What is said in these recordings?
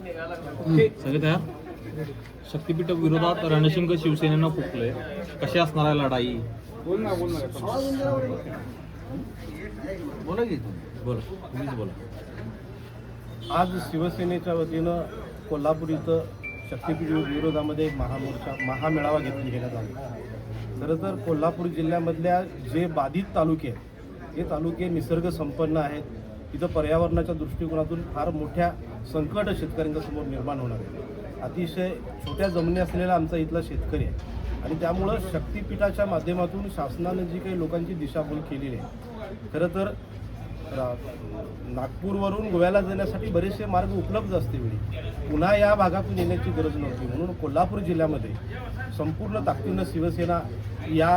सगळे तयार. शक्तीपीठ विरोधात रणशिंग शिवसेनेनं फुकले. कशी असणार आहे लढाई? बोला की बोला, तुम्हीच बोला. आज शिवसेनेच्या वतीनं कोल्हापूर इथं शक्तीपीठ विरोधामध्ये एक महामेळावा घेण्यात आला. खरं तर कोल्हापूर जिल्ह्यामधल्या जे बाधित तालुके आहेत हे तालुके निसर्ग संपन्न आहेत. इथं पर्यावरणाच्या दृष्टिकोनातून फार मोठ्या संकट शेतकऱ्यांच्या समोर निर्माण होणार आहे. अतिशय छोट्या जमिनी असलेला आमचा इथला शेतकरी आहे आणि त्यामुळं शक्तीपीठाच्या माध्यमातून शासनानं जी काही लोकांची दिशाभूल केलेली आहे. खरं तर नागपूरवरून गोव्याला जाण्यासाठी बरेचसे मार्ग उपलब्ध असते वेळी पुन्हा या भागातून येण्याची गरज नव्हती. म्हणून कोल्हापूर जिल्ह्यामध्ये संपूर्ण ताकदीनं शिवसेना या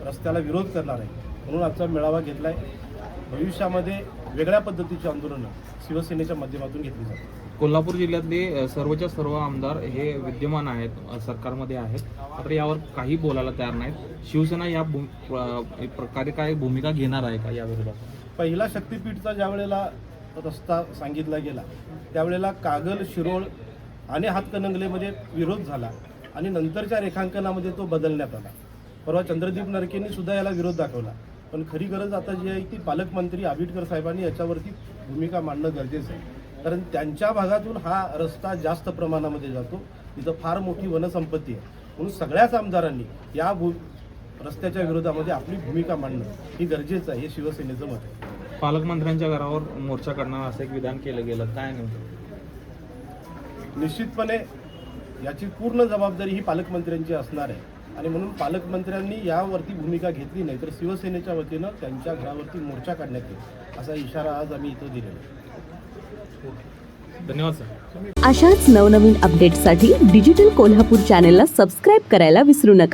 रस्त्याला विरोध करणार आहे. म्हणून आजचा मेळावा घेतला आहे. भविष्यामध्ये वेगळ्या पद्धतीची आंदोलनं शिवसेनेच्या माध्यमातून घेतली जातात. कोल्हापूर जिल्ह्यातले सर्वच्या सर्व आमदार हे विद्यमान आहेत, सरकारमध्ये आहेत, मात्र यावर काही बोलायला तयार नाहीत. शिवसेना या प्रकारे काय भूमिका घेणार आहे का या विरोधात? पहिला शक्तीपीठचा ज्या वेळेला रस्ता सांगितला गेला त्यावेळेला कागल, शिरोळ आणि हातकणंगलेमध्ये विरोध झाला आणि नंतरच्या रेखांकनामध्ये तो बदलण्यात आला. परवा चंद्रदीप नरकेंनी सुद्धा याला विरोध दाखवला. पण खरी गरज आता जी आहे ती पालकमंत्री आबिटकर साहेबांनी याच्यावरती भूमिका मांडणं गरजेचं आहे. कारण त्यांच्या भागातून हा रस्ता जास्त प्रमाणामध्ये जातो. तिथं फार मोठी वनसंपत्ती आहे. म्हणून सगळ्याच आमदारांनी या रस्त्याच्या विरोधामध्ये आपली भूमिका मांडणं ही गरजेचं आहे, हे शिवसेनेचं मत आहे. पालकमंत्र्यांच्या घरावर मोर्चा करणार असं एक विधान केलं गेलं, काय नेमकं? निश्चितपणे याची पूर्ण जबाबदारी ही पालकमंत्र्यांची असणार आहे आणि म्हणून पालकमंत्र्यांनी यावरती भूमिका घेतली नाही तर शिवसेनेच्या वतीनं त्यांच्या घरावरती मोर्चा काढण्यात येईल असा इशारा आज आम्ही इथं दिलेला आहे. धन्यवाद सर. अशाच नवनवीन अपडेट्ससाठी डिजिटल कोल्हापूर चॅनेलला सबस्क्राईब करायला विसरू नका.